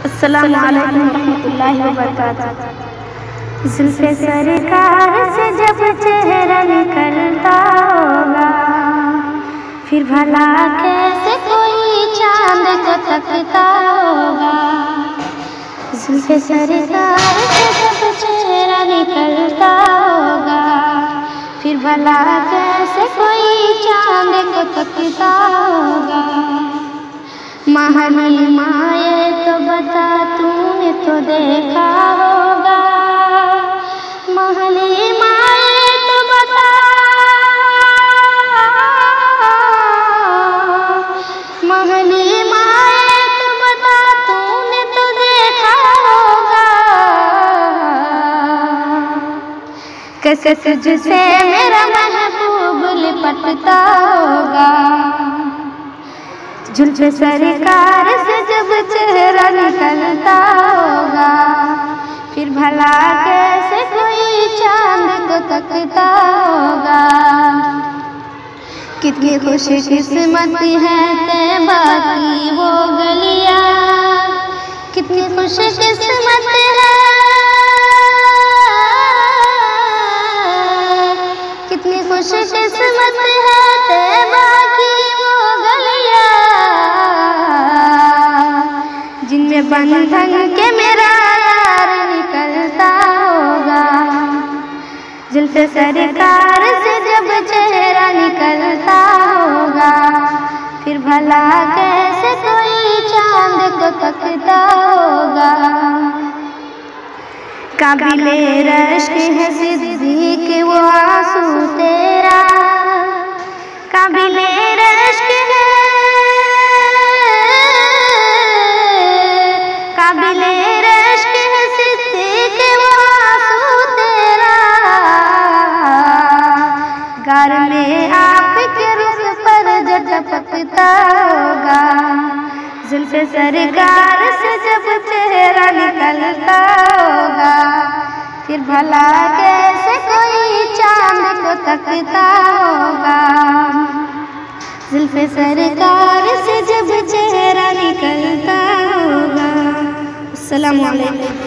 अस्सलामु अलैकुम रहमतुल्लाहि व बरकातुहू। जुल्फ़े सरकार से जब चेहरा निकलता होगा, फिर भला कैसे कोई चांद को तकता होगा। जुल्फ़े सरकार से जब चेहरा निकलता होगा, फिर भला कैसे कोई चांद को तकता होगा। महली माए तो बता, तूने तो देखा होगा। महली माए तो बता, महली माए तो बता, तूने तो देखा होगा। कैसे तुझसे मेरा महबूब लिपटता होगा। जुल्फ़े सरकार से जब चेहरा निकलता होगा, फिर भला कैसे कोई चांद को तकता होगा। कितनी खुशकिस्मत है तैबा की वो गलियां, कितनी खुशकिस्मत है, कितनी खुशकिस्मत है तैबा की वो गलियां, जिनमें बंधन के मेरा यार निकलता होगा। जुल्फ़े सरकार से जब चेहरा निकलता होगा, फिर भला कैसे कोई चांद को तकता होगा। काबिले रश्क है सिद्दीक़ वो आंसू तेरा, काबिले रश्क है, काबिले रश्क है सिद्दीक़ वो आंसू तेरा। गार में आपके रुख पर जो टपकता होगा। जुल्फ़े सरकार से जब चेहरा निकलता होगा, फिर भला कैसे कोई चांद को तकता होगा। जुल्फ़े सरकार से जब चेहरा निकलता होगा। अस्सलामु अलैकुम।